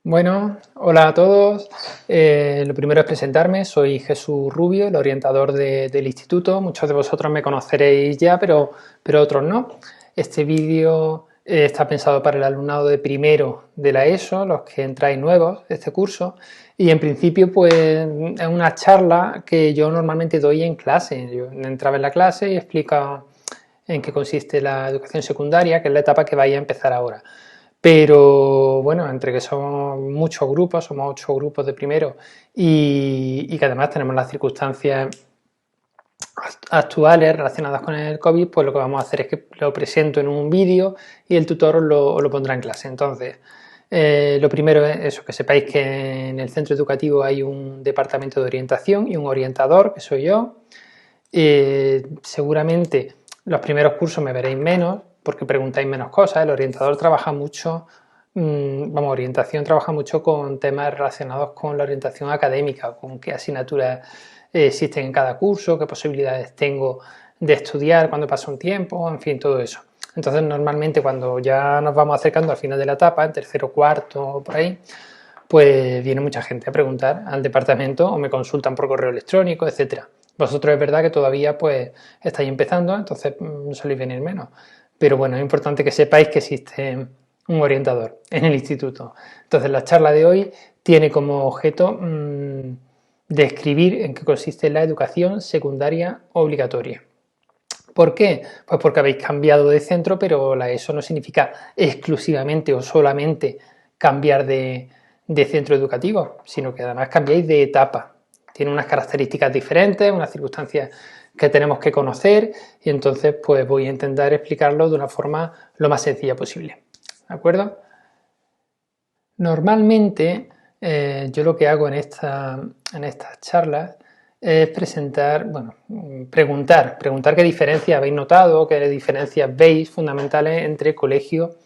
Bueno, hola a todos. Lo primero es presentarme, soy Jesús Rubio, el orientador del instituto. Muchos de vosotros me conoceréis ya, pero otros no. Este vídeo está pensado para el alumnado de primero de la ESO, los que entráis nuevos de este curso, y en principio pues es una charla que yo normalmente doy en clase. Yo entraba en la clase y explico en qué consiste la educación secundaria, que es la etapa que vais a empezar ahora. Pero bueno, entre que somos muchos grupos, somos 8 grupos de primero y que además tenemos las circunstancias actuales relacionadas con el COVID, pues lo que vamos a hacer es que lo presento en un vídeo y el tutor os lo pondrá en clase. Entonces, lo primero es eso, que sepáis que en el centro educativo hay un departamento de orientación y un orientador, que soy yo. Seguramente los primeros cursos me veréis menos, porque preguntáis menos cosas. El orientador trabaja mucho, orientación trabaja mucho con temas relacionados con la orientación académica, con qué asignaturas existen en cada curso, qué posibilidades tengo de estudiar cuando pasa un tiempo, en fin, todo eso. Entonces, normalmente cuando ya nos vamos acercando al final de la etapa, en tercero, cuarto, por ahí, pues viene mucha gente a preguntar al departamento o me consultan por correo electrónico, etcétera. Vosotros es verdad que todavía pues estáis empezando, entonces soléis venir menos. Pero bueno, es importante que sepáis que existe un orientador en el instituto. Entonces la charla de hoy tiene como objeto describir en qué consiste la educación secundaria obligatoria. ¿Por qué? Pues porque habéis cambiado de centro, pero eso no significa exclusivamente o solamente cambiar de centro educativo, sino que además cambiáis de etapa. Tiene unas características diferentes, unas circunstancias que tenemos que conocer y entonces pues voy a intentar explicarlo de una forma lo más sencilla posible. ¿De acuerdo? Normalmente yo lo que hago en estas charlas es preguntar qué diferencias habéis notado, qué diferencias veis fundamentales entre el colegio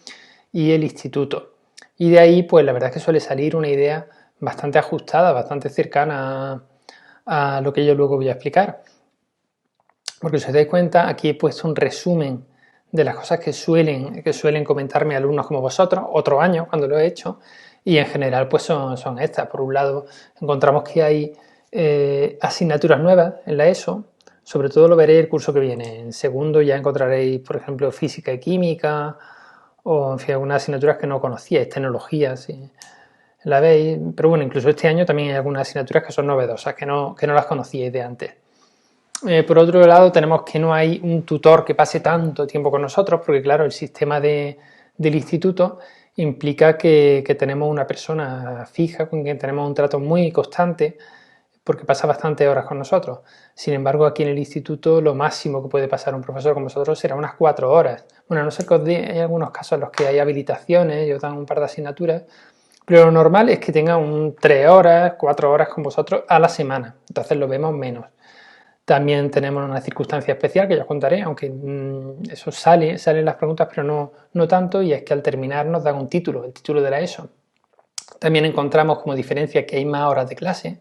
y el instituto. Y de ahí, pues la verdad es que suele salir una idea bastante ajustada, bastante cercana a lo que yo luego voy a explicar. Porque si os dais cuenta, aquí he puesto un resumen de las cosas que suelen comentarme alumnos como vosotros, otros años cuando lo he hecho, y en general pues son estas. Por un lado, encontramos que hay asignaturas nuevas en la ESO, sobre todo lo veréis el curso que viene. En segundo ya encontraréis, por ejemplo, física y química, o en fin, algunas asignaturas que no conocíais, tecnología, sí, la veis, pero bueno, incluso este año también hay algunas asignaturas que son novedosas, que no las conocíais de antes. Por otro lado, tenemos que no hay un tutor que pase tanto tiempo con nosotros, porque claro, el sistema del instituto implica que tenemos una persona fija, con quien tenemos un trato muy constante, porque pasa bastantes horas con nosotros. Sin embargo, aquí en el instituto lo máximo que puede pasar un profesor con vosotros será unas 4 horas. Bueno, no sé que hay algunos casos en los que hay habilitaciones y os dan un par de asignaturas, pero lo normal es que tenga 3 horas, 4 horas con vosotros a la semana. Entonces lo vemos menos. También tenemos una circunstancia especial que ya os contaré, aunque eso sale en las preguntas, pero no tanto, y es que al terminar nos dan un título, el título de la ESO. También encontramos como diferencia que hay más horas de clase,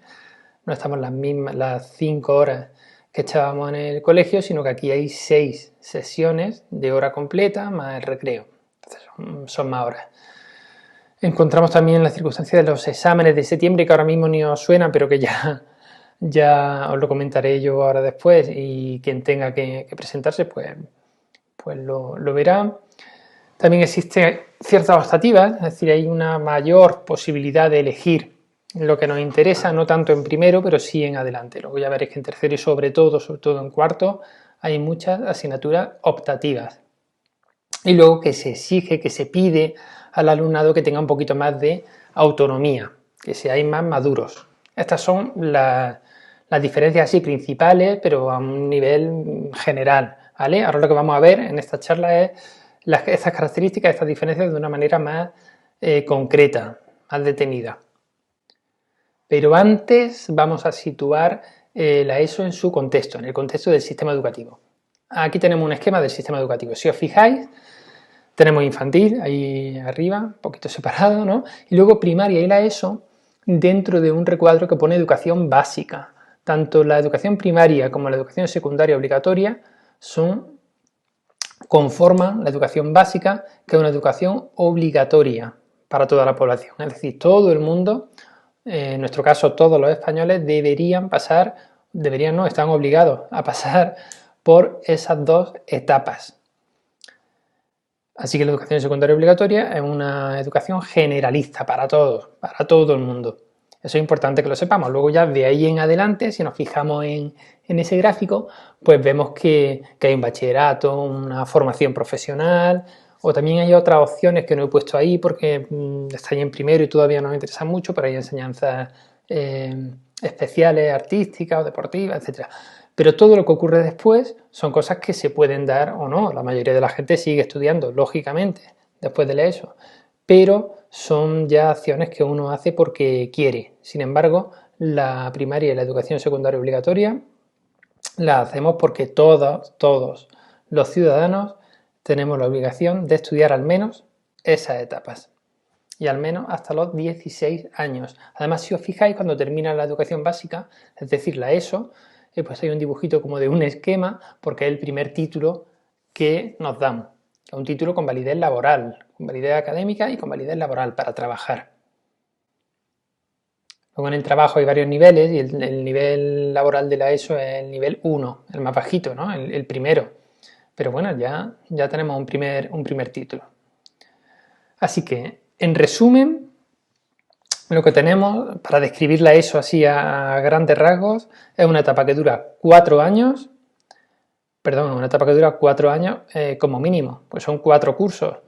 no estamos las 5 horas que echábamos en el colegio, sino que aquí hay 6 sesiones de hora completa más el recreo. Entonces son más horas. Encontramos también la circunstancia de los exámenes de septiembre, que ahora mismo ni os suena, pero que ya os lo comentaré yo ahora después, y quien tenga que presentarse pues lo verá. También existen ciertas optativas, es decir, hay una mayor posibilidad de elegir lo que nos interesa, no tanto en primero, pero sí en adelante. Luego ya veréis que en tercero y sobre todo en cuarto, hay muchas asignaturas optativas. Y luego que se exige, que se pide al alumnado que tenga un poquito más de autonomía, que seáis más maduros. Estas son las diferencias así principales, pero a un nivel general, ¿vale? Ahora lo que vamos a ver en esta charla es estas características, estas diferencias de una manera más concreta, más detenida. Pero antes vamos a situar la ESO en su contexto, en el contexto del sistema educativo. Aquí tenemos un esquema del sistema educativo. Si os fijáis, tenemos infantil ahí arriba, un poquito separado, ¿no? Y luego primaria y la ESO dentro de un recuadro que pone educación básica. Tanto la educación primaria como la educación secundaria obligatoria conforman la educación básica, que es una educación obligatoria para toda la población. Es decir, todo el mundo, en nuestro caso todos los españoles, están obligados a pasar por esas dos etapas. Así que la educación secundaria obligatoria es una educación generalista para todos, para todo el mundo. Eso es importante que lo sepamos. Luego ya de ahí en adelante, si nos fijamos en ese gráfico, pues vemos que hay un bachillerato, una formación profesional, o también hay otras opciones que no he puesto ahí porque estáis en primero y todavía no me interesan mucho, pero hay enseñanzas especiales, artísticas o deportivas, etc. Pero todo lo que ocurre después son cosas que se pueden dar o no. La mayoría de la gente sigue estudiando, lógicamente, después de la ESO, pero son ya acciones que uno hace porque quiere. Sin embargo, la primaria y la educación secundaria obligatoria la hacemos porque todos los ciudadanos tenemos la obligación de estudiar al menos esas etapas. Y al menos hasta los 16 años. Además, si os fijáis, cuando termina la educación básica, es decir, la ESO, pues hay un dibujito como de un esquema, porque es el primer título que nos dan. Un título con validez laboral, con validez académica y con validez laboral para trabajar. Luego en el trabajo hay varios niveles y el nivel laboral de la ESO es el nivel 1, el más bajito, ¿no? El primero. Pero bueno, ya tenemos un primer título. Así que, en resumen, lo que tenemos para describir la ESO así a grandes rasgos es una etapa que dura 4 años, como mínimo, pues son 4 cursos.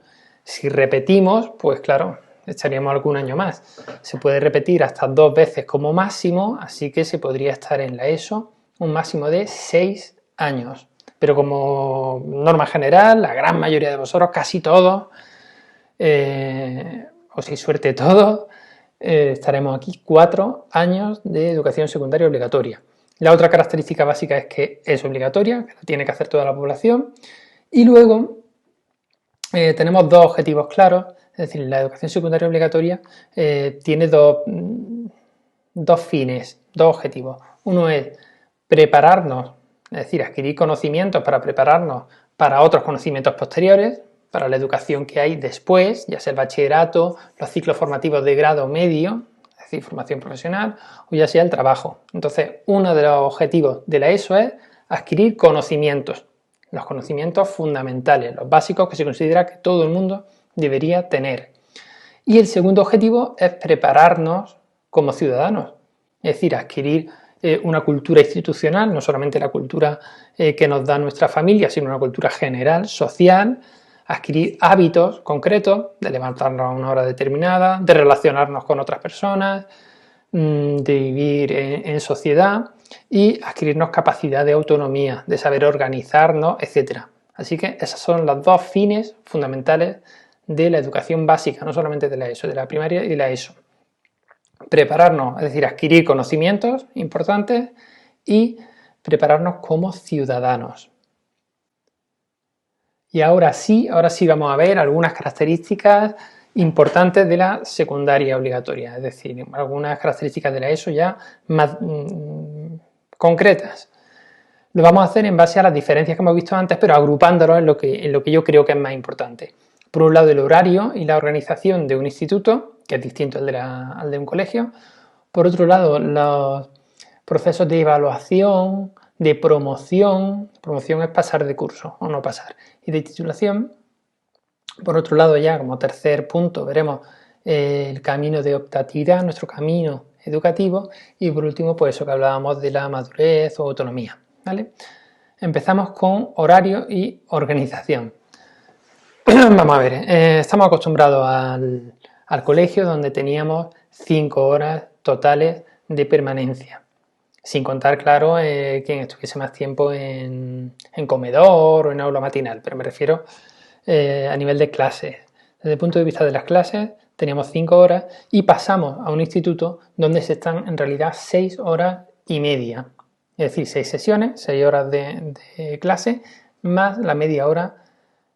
Si repetimos, pues claro, echaríamos algún año más. Se puede repetir hasta 2 veces como máximo, así que se podría estar en la ESO un máximo de 6 años. Pero como norma general, la gran mayoría de vosotros, casi todos, o si suerte todos, estaremos aquí 4 años de educación secundaria obligatoria. La otra característica básica es que es obligatoria, que la tiene que hacer toda la población. Y luego tenemos 2 objetivos claros, es decir, la educación secundaria obligatoria tiene dos fines, 2 objetivos. Uno es prepararnos, es decir, adquirir conocimientos para prepararnos para otros conocimientos posteriores, para la educación que hay después, ya sea el bachillerato, los ciclos formativos de grado medio, es decir, formación profesional, o ya sea el trabajo. Entonces, uno de los objetivos de la ESO es adquirir conocimientos, los conocimientos fundamentales, los básicos que se considera que todo el mundo debería tener. Y el segundo objetivo es prepararnos como ciudadanos, es decir, adquirir una cultura institucional, no solamente la cultura que nos da nuestra familia, sino una cultura general, social, adquirir hábitos concretos de levantarnos a una hora determinada, de relacionarnos con otras personas, de vivir en sociedad y adquirirnos capacidad de autonomía, de saber organizarnos, etc. Así que esos son los 2 fines fundamentales de la educación básica, no solamente de la ESO, de la primaria y la ESO. Prepararnos, es decir, adquirir conocimientos importantes y prepararnos como ciudadanos. Y ahora sí vamos a ver algunas características importantes de la secundaria obligatoria, es decir, algunas características de la ESO ya más concretas. Lo vamos a hacer en base a las diferencias que hemos visto antes, pero agrupándolos en lo que yo creo que es más importante. Por un lado, el horario y la organización de un instituto, que es distinto al de un colegio. Por otro lado, los procesos de evaluación, de promoción es pasar de curso o no pasar, y de titulación. Por otro lado, ya como tercer punto, veremos el camino de optatividad, nuestro camino educativo, y por último, pues eso que hablábamos de la madurez o autonomía, ¿vale? Empezamos con horario y organización. Vamos a ver, estamos acostumbrados al colegio donde teníamos 5 horas totales de permanencia. Sin contar, claro, quien estuviese más tiempo en comedor o en aula matinal, pero me refiero a nivel de clases. Desde el punto de vista de las clases, teníamos 5 horas y pasamos a un instituto donde se están en realidad 6 horas y media. Es decir, 6 sesiones, 6 horas de clase, más la media hora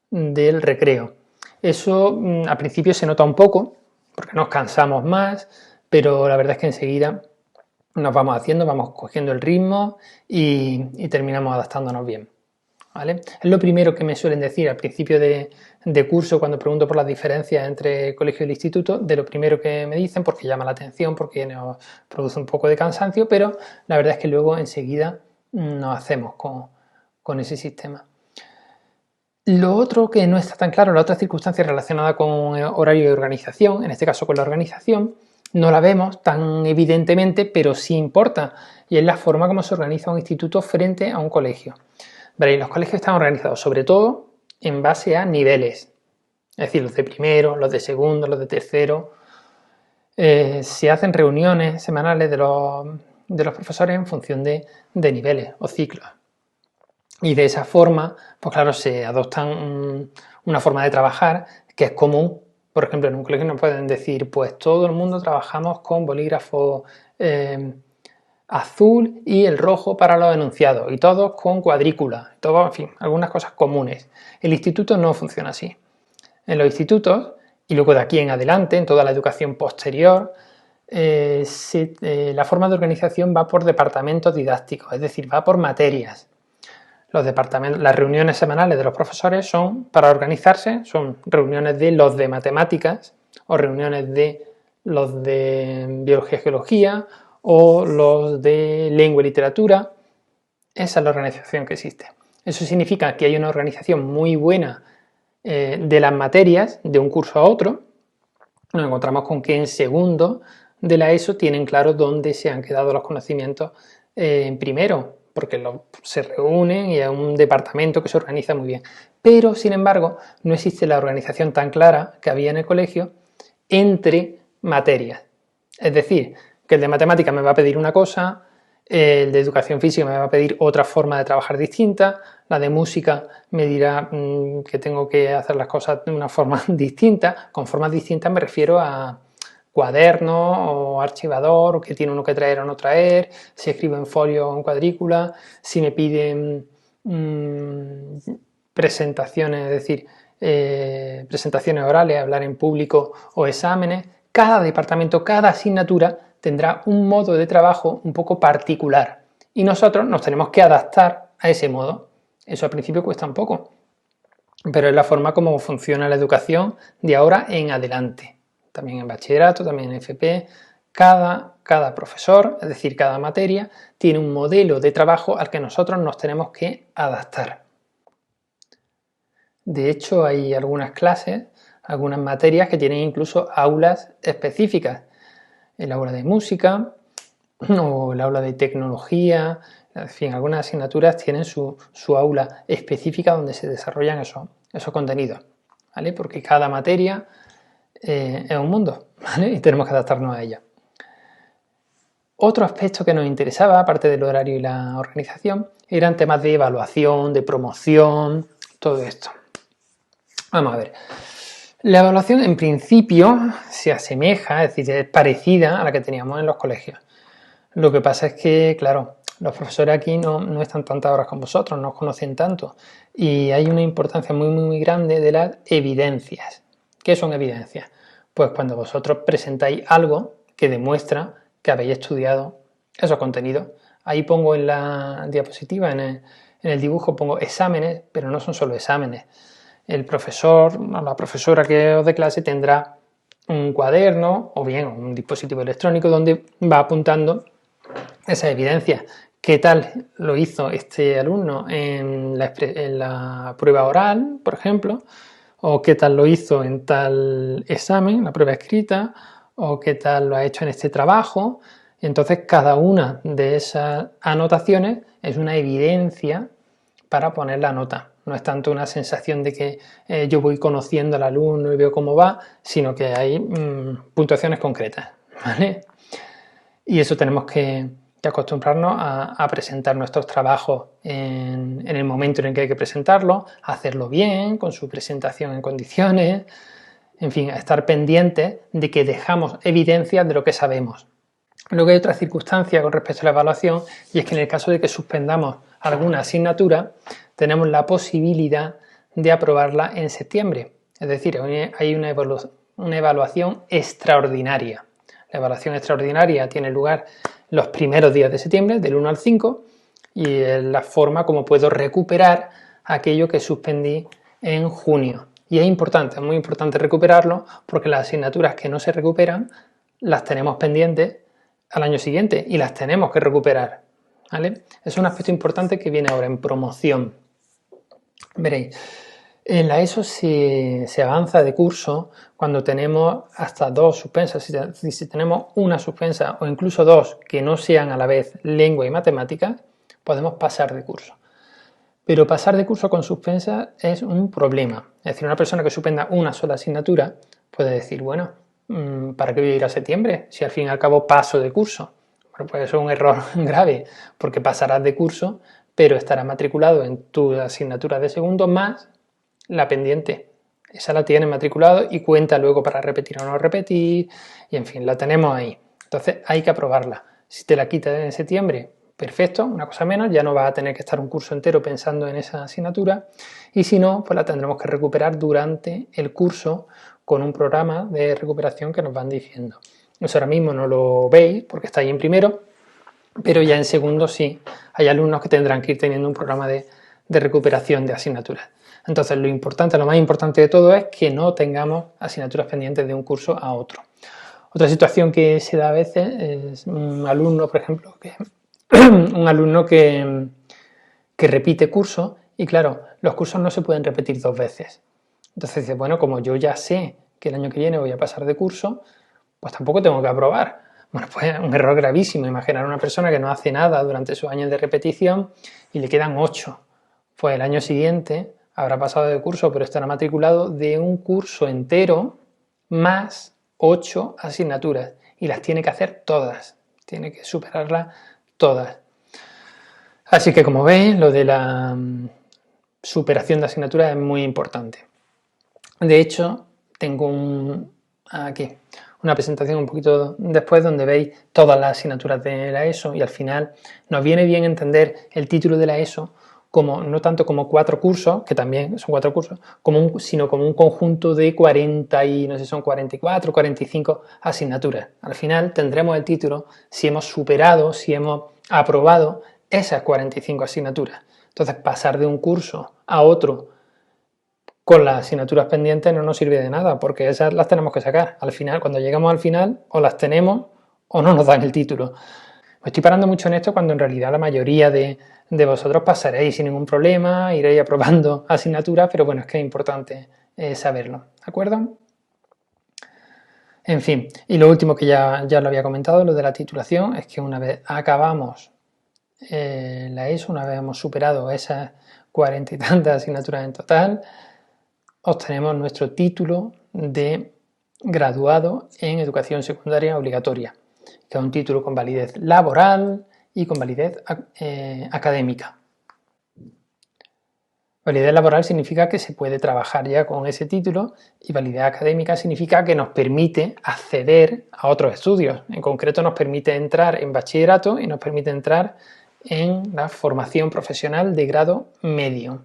del recreo. Eso al principio se nota un poco, porque nos cansamos más, pero la verdad es que enseguida vamos cogiendo el ritmo y terminamos adaptándonos bien. ¿vale? Es lo primero que me suelen decir al principio de curso cuando pregunto por las diferencias entre el colegio y el instituto, de lo primero que me dicen, porque llama la atención, porque nos produce un poco de cansancio, pero la verdad es que luego enseguida nos hacemos con ese sistema. Lo otro que no está tan claro, la otra circunstancia relacionada con horario y organización, en este caso con la organización, no la vemos tan evidentemente, pero sí importa, y es la forma como se organiza un instituto frente a un colegio. Veréis, los colegios están organizados sobre todo en base a niveles, es decir, los de primero, los de segundo, los de tercero. Se hacen reuniones semanales de los profesores en función de niveles o ciclos. Y de esa forma, pues claro, se adoptan una forma de trabajar que es común. Por ejemplo, en un colegio nos pueden decir, pues todo el mundo trabajamos con bolígrafo azul y el rojo para los enunciados, y todos con cuadrícula, todo, en fin, algunas cosas comunes. El instituto no funciona así. En los institutos, y luego de aquí en adelante, en toda la educación posterior, la forma de organización va por departamentos didácticos, es decir, va por materias. Las reuniones semanales de los profesores son, para organizarse, son reuniones de los de matemáticas o reuniones de los de biología y geología o los de lengua y literatura. Esa es la organización que existe. Eso significa que hay una organización muy buena de las materias de un curso a otro. Nos encontramos con que en segundo de la ESO tienen claro dónde se han quedado los conocimientos en primero, porque se reúnen y es un departamento que se organiza muy bien. Pero, sin embargo, no existe la organización tan clara que había en el colegio entre materias. Es decir, que el de matemáticas me va a pedir una cosa, el de educación física me va a pedir otra forma de trabajar distinta, la de música me dirá que tengo que hacer las cosas de una forma distinta. Con formas distintas me refiero a cuaderno o archivador, o que tiene uno que traer o no traer, si escribo en folio o en cuadrícula, si me piden presentaciones, es decir, presentaciones orales, hablar en público o exámenes. Cada departamento, cada asignatura tendrá un modo de trabajo un poco particular y nosotros nos tenemos que adaptar a ese modo. Eso al principio cuesta un poco, pero es la forma como funciona la educación de ahora en adelante. También en bachillerato, también en FP, cada profesor, es decir, cada materia, tiene un modelo de trabajo al que nosotros nos tenemos que adaptar. De hecho, hay algunas clases, algunas materias que tienen incluso aulas específicas. El aula de música o el aula de tecnología, en fin, algunas asignaturas tienen su aula específica donde se desarrollan esos contenidos, ¿vale? Porque cada materia es un mundo, ¿vale? Y tenemos que adaptarnos a ella. Otro aspecto que nos interesaba, aparte del horario y la organización, eran temas de evaluación, de promoción, todo esto. Vamos a ver. La evaluación en principio se asemeja, es decir, es parecida a la que teníamos en los colegios. Lo que pasa es que, claro, los profesores aquí no están tantas horas con vosotros, no os conocen tanto, y hay una importancia muy, muy, muy grande de las evidencias. ¿Qué son evidencias? Pues cuando vosotros presentáis algo que demuestra que habéis estudiado esos contenidos. Ahí pongo en la diapositiva, en el dibujo, pongo exámenes, pero no son solo exámenes. El profesor o la profesora que os dé clase tendrá un cuaderno o bien un dispositivo electrónico donde va apuntando esas evidencias. ¿Qué tal lo hizo este alumno en la prueba oral, por ejemplo? ¿O qué tal lo hizo en tal examen, la prueba escrita? ¿O qué tal lo ha hecho en este trabajo? Entonces, cada una de esas anotaciones es una evidencia para poner la nota. No es tanto una sensación de que yo voy conociendo al alumno y veo cómo va, sino que hay puntuaciones concretas, ¿vale? Y eso tenemos que acostumbrarnos a presentar nuestros trabajos en el momento en el que hay que presentarlos, a hacerlo bien, con su presentación en condiciones, en fin, a estar pendientes de que dejamos evidencias de lo que sabemos. Luego hay otra circunstancia con respecto a la evaluación, y es que en el caso de que suspendamos alguna asignatura, tenemos la posibilidad de aprobarla en septiembre. Es decir, hay una evaluación extraordinaria. La evaluación extraordinaria tiene lugar los primeros días de septiembre, del 1 al 5, y es la forma como puedo recuperar aquello que suspendí en junio. Y es importante, muy importante recuperarlo, porque las asignaturas que no se recuperan las tenemos pendientes al año siguiente y las tenemos que recuperar, ¿vale? Es un aspecto importante que viene ahora en promoción. Veréis, en la ESO se avanza de curso cuando tenemos hasta 2 suspensas. Si tenemos una suspensa o incluso 2 que no sean a la vez lengua y matemáticas, podemos pasar de curso. Pero pasar de curso con suspensa es un problema. Es decir, una persona que suspenda una sola asignatura puede decir, bueno, ¿para qué voy a ir a septiembre si al fin y al cabo paso de curso? Bueno, pues eso es un error grave, porque pasarás de curso, pero estarás matriculado en tu asignatura de segundo más la pendiente. Esa la tienes matriculado y cuenta luego para repetir o no repetir, y en fin, la tenemos ahí. Entonces hay que aprobarla. Si te la quitas en septiembre, perfecto, una cosa menos, ya no vas a tener que estar un curso entero pensando en esa asignatura, y si no, pues la tendremos que recuperar durante el curso con un programa de recuperación que nos van diciendo. Eso ahora mismo no lo veis porque está ahí en primero, pero ya en segundo sí, hay alumnos que tendrán que ir teniendo un programa de recuperación de asignaturas. Entonces lo importante, lo más importante de todo es que no tengamos asignaturas pendientes de un curso a otro. Otra situación que se da a veces es un alumno, por ejemplo, que repite curso y claro, los cursos no se pueden repetir 2 veces. Entonces dice, bueno, como yo ya sé que el año que viene voy a pasar de curso, pues tampoco tengo que aprobar. Bueno, pues es un error gravísimo. Imaginar a una persona que no hace nada durante sus años de repetición y le quedan 8. Pues el año siguiente habrá pasado de curso, pero estará matriculado de un curso entero más 8 asignaturas y las tiene que hacer todas, tiene que superarlas todas. Así que como veis, lo de la superación de asignaturas es muy importante. De hecho, tengo aquí una presentación un poquito después donde veis todas las asignaturas de la ESO y al final nos viene bien entender el título de la ESO como, no tanto como 4 cursos, que también son 4 cursos, sino como un conjunto de 40 y no sé, son 44, 45 asignaturas. Al final tendremos el título si hemos superado, si hemos aprobado esas 45 asignaturas. Entonces pasar de un curso a otro con las asignaturas pendientes no nos sirve de nada, porque esas las tenemos que sacar. Al final, cuando llegamos al final, o las tenemos o no nos dan el título. Me estoy parando mucho en esto cuando en realidad la mayoría de vosotros pasaréis sin ningún problema, iréis aprobando asignaturas, pero bueno, es que es importante saberlo, ¿de acuerdo? En fin, y lo último que ya lo había comentado, lo de la titulación, es que una vez acabamos la ESO, una vez hemos superado esas 40 y tantas asignaturas en total, obtenemos nuestro título de graduado en educación secundaria obligatoria, que es un título con validez laboral y con validez académica. Validez laboral significa que se puede trabajar ya con ese título y validez académica significa que nos permite acceder a otros estudios. En concreto nos permite entrar en bachillerato y nos permite entrar en la formación profesional de grado medio.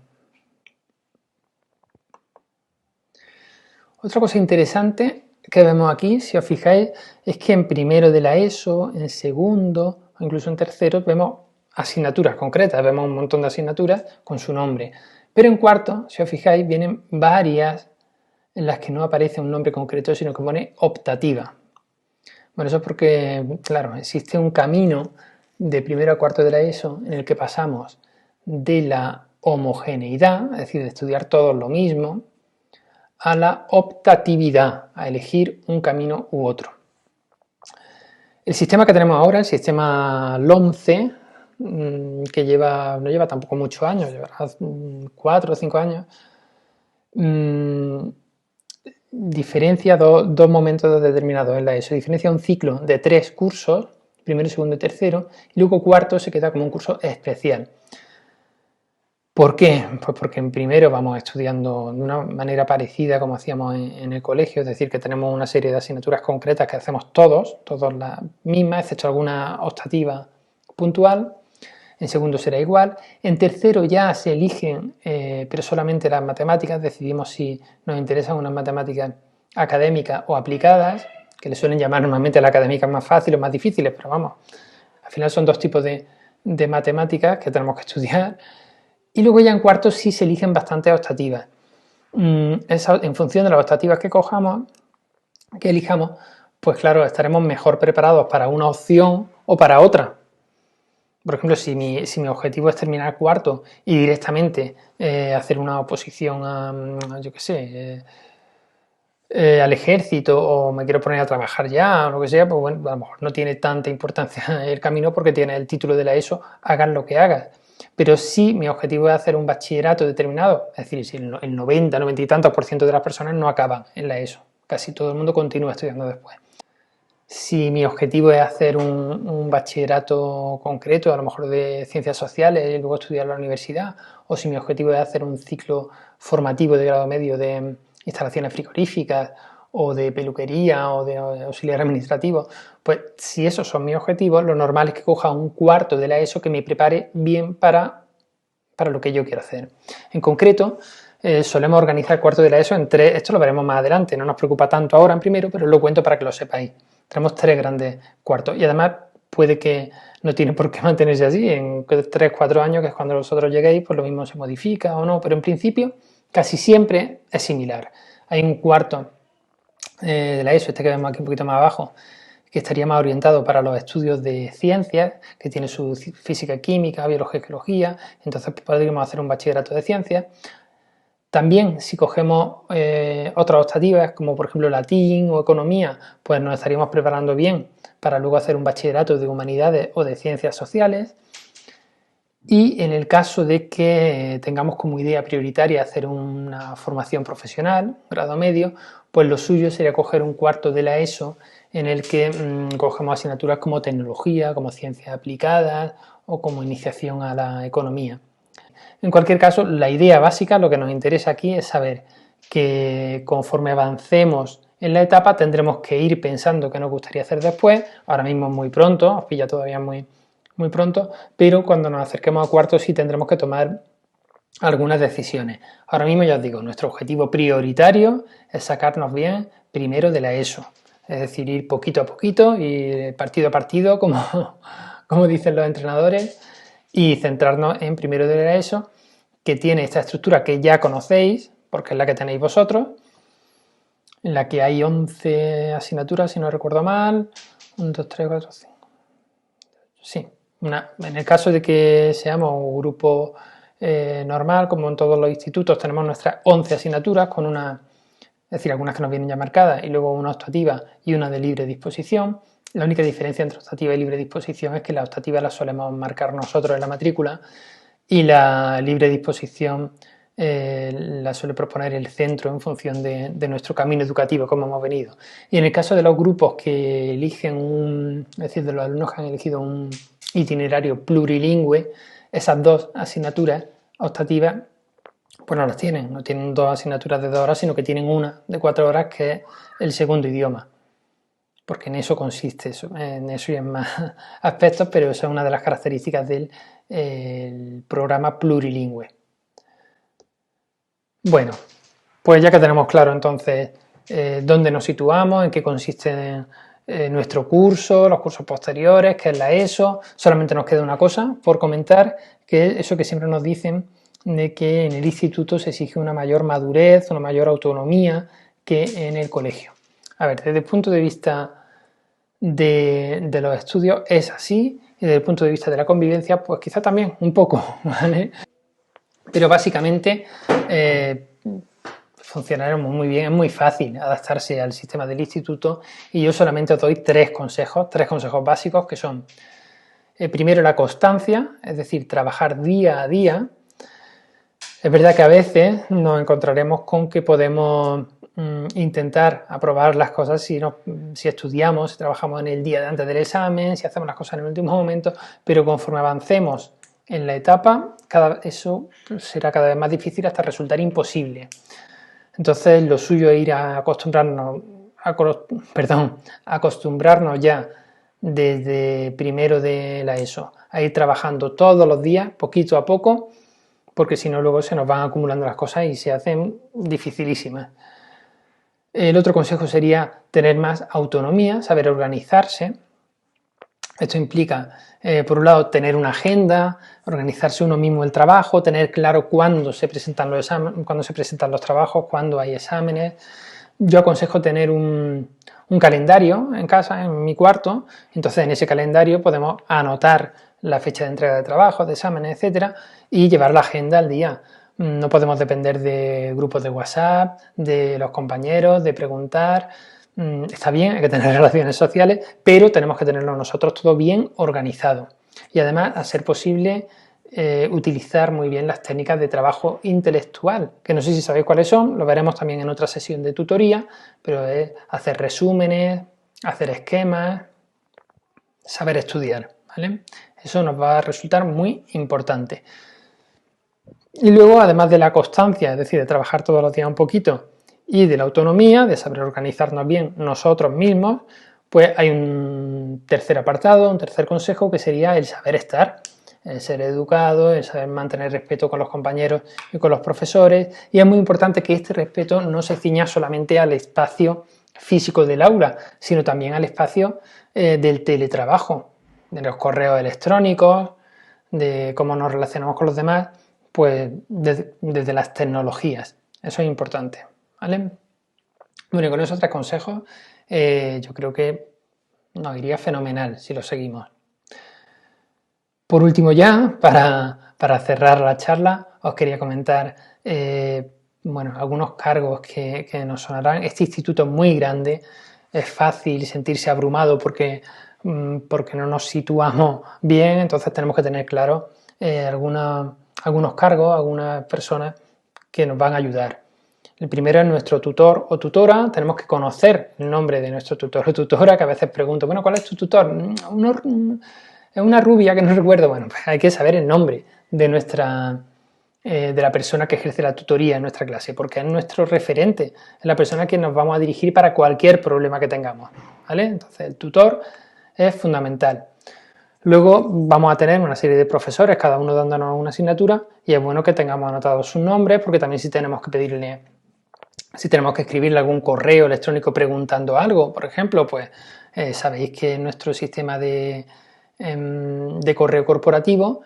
Otra cosa interesante que vemos aquí, si os fijáis, es que en primero de la ESO, en segundo o incluso en tercero vemos asignaturas concretas, vemos un montón de asignaturas con su nombre. Pero en cuarto, si os fijáis, vienen varias en las que no aparece un nombre concreto, sino que pone optativa. Bueno, eso es porque, claro, existe un camino de primero a cuarto de la ESO en el que pasamos de la homogeneidad, es decir, de estudiar todos lo mismo, a la optatividad, a elegir un camino u otro. El sistema que tenemos ahora, el sistema LOMCE, que no lleva tampoco muchos años, llevará 4 o 5 años, diferencia dos momentos determinados en la ESO. Diferencia un ciclo de 3 cursos, primero, segundo y tercero, y luego cuarto se queda como un curso especial. ¿Por qué? Pues porque en primero vamos estudiando de una manera parecida como hacíamos en el colegio, es decir, que tenemos una serie de asignaturas concretas que hacemos todos las mismas, excepto alguna optativa puntual. En segundo será igual. En tercero ya se eligen, pero solamente las matemáticas, decidimos si nos interesan unas matemáticas académicas o aplicadas, que le suelen llamar normalmente las académicas más fáciles o más difíciles, pero vamos, al final son 2 tipos de matemáticas que tenemos que estudiar. Y luego ya en cuarto sí se eligen bastantes optativas. En función de las optativas que elijamos, pues claro, estaremos mejor preparados para una opción o para otra. Por ejemplo, si mi objetivo es terminar cuarto y directamente hacer una oposición a yo qué sé, al ejército, o me quiero poner a trabajar ya o lo que sea, pues bueno, a lo mejor no tiene tanta importancia el camino porque tiene el título de la ESO, hagas lo que hagas. Pero si mi objetivo es hacer un bachillerato determinado, es decir, si el 90, 90 y tantos por ciento de las personas no acaban en la ESO, casi todo el mundo continúa estudiando después. Si mi objetivo es hacer un bachillerato concreto, a lo mejor de ciencias sociales y luego estudiar en la universidad, o si mi objetivo es hacer un ciclo formativo de grado medio de instalaciones frigoríficas o de peluquería o de auxiliar administrativo, pues si esos son mis objetivos, lo normal es que coja un cuarto de la ESO que me prepare bien para lo que yo quiero hacer. En concreto, solemos organizar el cuarto de la ESO en tres, esto lo veremos más adelante, no nos preocupa tanto ahora en primero, pero lo cuento para que lo sepáis. Tenemos tres grandes cuartos y además puede que no tiene por qué mantenerse así, en 3-4 años, que es cuando vosotros lleguéis, pues lo mismo se modifica o no, pero en principio casi siempre es similar. Hay un cuarto de la ESO, este que vemos aquí un poquito más abajo, que estaría más orientado para los estudios de ciencias, que tiene su física, química, biología y geología, entonces podríamos hacer un bachillerato de ciencias. También si cogemos otras optativas, como por ejemplo latín o economía, pues nos estaríamos preparando bien para luego hacer un bachillerato de humanidades o de ciencias sociales. Y en el caso de que tengamos como idea prioritaria hacer una formación profesional, grado medio, pues lo suyo sería coger un cuarto de la ESO en el que cogemos asignaturas como tecnología, como ciencias aplicadas o como iniciación a la economía. En cualquier caso, la idea básica, lo que nos interesa aquí es saber que conforme avancemos en la etapa tendremos que ir pensando qué nos gustaría hacer después. Ahora mismo es muy pronto, os pilla todavía muy pronto, pero cuando nos acerquemos a cuarto sí tendremos que tomar algunas decisiones. Ahora mismo ya os digo, nuestro objetivo prioritario es sacarnos bien primero de la ESO, es decir, ir poquito a poquito y partido a partido, como dicen los entrenadores, y centrarnos en primero de la ESO, que tiene esta estructura que ya conocéis, porque es la que tenéis vosotros, en la que hay 11 asignaturas, si no recuerdo mal, 1, 2, 3, 4, 5, sí, en el caso de que seamos un grupo normal, como en todos los institutos, tenemos nuestras 11 asignaturas, con es decir, algunas que nos vienen ya marcadas, y luego una optativa y una de libre disposición. La única diferencia entre optativa y libre disposición es que la optativa la solemos marcar nosotros en la matrícula y la libre disposición la suele proponer el centro en función de nuestro camino educativo, como hemos venido. Y en el caso de los grupos que eligen es decir, de los alumnos que han elegido un itinerario plurilingüe, esas dos asignaturas optativas pues no las tienen, no tienen dos asignaturas de 2 horas, sino que tienen una de 4 horas, que es el segundo idioma, porque en eso consiste, en eso y en más aspectos, pero esa es una de las características del programa plurilingüe. Bueno, pues ya que tenemos claro entonces dónde nos situamos, en qué consiste nuestro curso, los cursos posteriores, qué es la ESO, solamente nos queda una cosa por comentar, que es eso que siempre nos dicen, de que en el instituto se exige una mayor madurez, una mayor autonomía que en el colegio. A ver, desde el punto de vista de los estudios es así, y desde el punto de vista de la convivencia, pues quizá también un poco, ¿vale? Pero básicamente funcionaremos muy bien, es muy fácil adaptarse al sistema del instituto, y yo solamente os doy tres consejos básicos, que son primero la constancia, es decir, trabajar día a día. Es verdad que a veces nos encontraremos con que podemos intentar aprobar las cosas si estudiamos, si trabajamos en el día de antes del examen, si hacemos las cosas en el último momento, pero conforme avancemos en la etapa, eso será cada vez más difícil hasta resultar imposible. Entonces lo suyo es ir a acostumbrarnos ya desde primero de la ESO, a ir trabajando todos los días, poquito a poco, porque si no luego se nos van acumulando las cosas y se hacen dificilísimas. El otro consejo sería tener más autonomía, saber organizarse, Esto implica, por un lado, tener una agenda, organizarse uno mismo el trabajo, tener claro cuándo se presentan los trabajos, cuándo hay exámenes. Yo aconsejo tener un calendario en casa, en mi cuarto. Entonces en ese calendario podemos anotar la fecha de entrega de trabajos, de exámenes, etcétera, y llevar la agenda al día. No podemos depender de grupos de WhatsApp, de los compañeros, de preguntar. Está bien, hay que tener relaciones sociales, pero tenemos que tenerlo nosotros todo bien organizado. Y además, a ser posible, utilizar muy bien las técnicas de trabajo intelectual, que no sé si sabéis cuáles son, lo veremos también en otra sesión de tutoría, pero es hacer resúmenes, hacer esquemas, saber estudiar, ¿vale? Eso nos va a resultar muy importante. Y luego, además de la constancia, es decir, de trabajar todos los días un poquito, y de la autonomía, de saber organizarnos bien nosotros mismos, pues hay un tercer apartado, un tercer consejo, que sería el saber estar, el ser educado, el saber mantener respeto con los compañeros y con los profesores, y es muy importante que este respeto no se ciña solamente al espacio físico del aula, sino también al espacio del teletrabajo, de los correos electrónicos, de cómo nos relacionamos con los demás, pues desde las tecnologías. Eso es importante, ¿vale? Bueno, y con esos 3 consejos yo creo que nos iría fenomenal si lo seguimos. Por último ya, para cerrar la charla, os quería comentar bueno, algunos cargos que nos sonarán. Este instituto es muy grande, es fácil sentirse abrumado porque no nos situamos bien, entonces tenemos que tener claro algunos cargos, algunas personas que nos van a ayudar. El primero es nuestro tutor o tutora. Tenemos que conocer el nombre de nuestro tutor o tutora, que a veces pregunto, bueno, ¿cuál es tu tutor? Es una rubia que no recuerdo. Bueno, pues hay que saber el nombre de de la persona que ejerce la tutoría en nuestra clase, porque es nuestro referente, es la persona que nos vamos a dirigir para cualquier problema que tengamos, ¿vale? Entonces el tutor es fundamental. Luego vamos a tener una serie de profesores, cada uno dándonos una asignatura, y es bueno que tengamos anotados sus nombres, porque también si tenemos que escribirle algún correo electrónico preguntando algo, por ejemplo, pues sabéis que nuestro sistema de correo corporativo,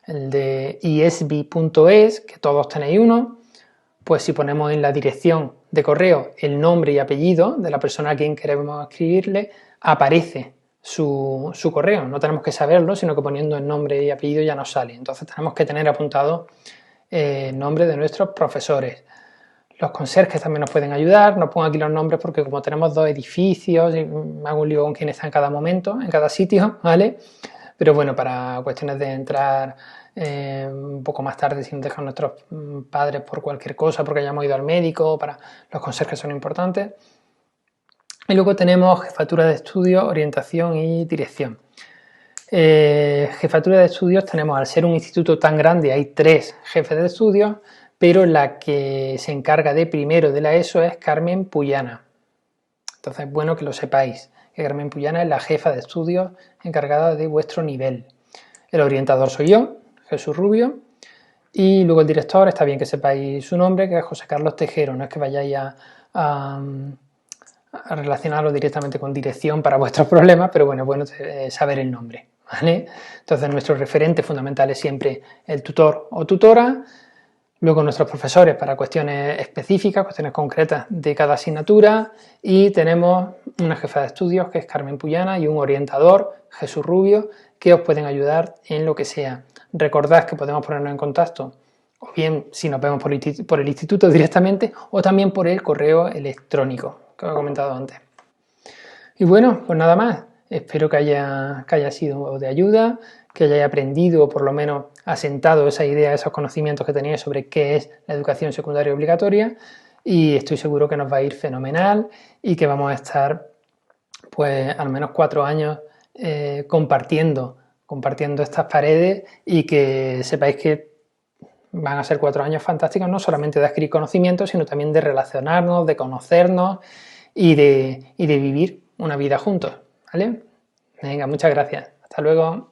el de isbi.es, que todos tenéis uno, pues si ponemos en la dirección de correo el nombre y apellido de la persona a quien queremos escribirle, aparece su correo. No tenemos que saberlo, sino que poniendo el nombre y apellido ya nos sale. Entonces tenemos que tener apuntado el nombre de nuestros profesores. Los conserjes también nos pueden ayudar. No pongo aquí los nombres porque como tenemos 2 edificios, me hago un lío con quién está en cada momento, en cada sitio, ¿vale? Pero bueno, para cuestiones de entrar un poco más tarde sin dejar a nuestros padres por cualquier cosa, porque hayamos ido al médico, para los conserjes son importantes. Y luego tenemos jefatura de estudio, orientación y dirección. Jefatura de estudios tenemos, al ser un instituto tan grande, hay 3 jefes de estudios, pero la que se encarga de primero de la ESO es Carmen Puyana. Entonces es bueno que lo sepáis, que Carmen Puyana es la jefa de estudios encargada de vuestro nivel. El orientador soy yo, Jesús Rubio, y luego el director, está bien que sepáis su nombre, que es José Carlos Tejero. No es que vayáis a relacionarlo directamente con dirección para vuestros problemas, pero bueno, es bueno saber el nombre, ¿vale? Entonces nuestro referente fundamental es siempre el tutor o tutora, luego nuestros profesores para cuestiones específicas, cuestiones concretas de cada asignatura, y tenemos una jefa de estudios que es Carmen Puyana y un orientador, Jesús Rubio, que os pueden ayudar en lo que sea. Recordad que podemos ponernos en contacto, o bien si nos vemos por el instituto directamente, o también por el correo electrónico que os he comentado antes. Y bueno, pues nada más. Espero que haya sido de ayuda, que hayáis aprendido o por lo menos asentado esa idea, esos conocimientos que teníais sobre qué es la educación secundaria obligatoria, y estoy seguro que nos va a ir fenomenal y que vamos a estar pues al menos 4 años compartiendo estas paredes, y que sepáis que van a ser 4 años fantásticos, no solamente de adquirir conocimientos, sino también de relacionarnos, de conocernos y de vivir una vida juntos, ¿vale? Venga, muchas gracias. Hasta luego.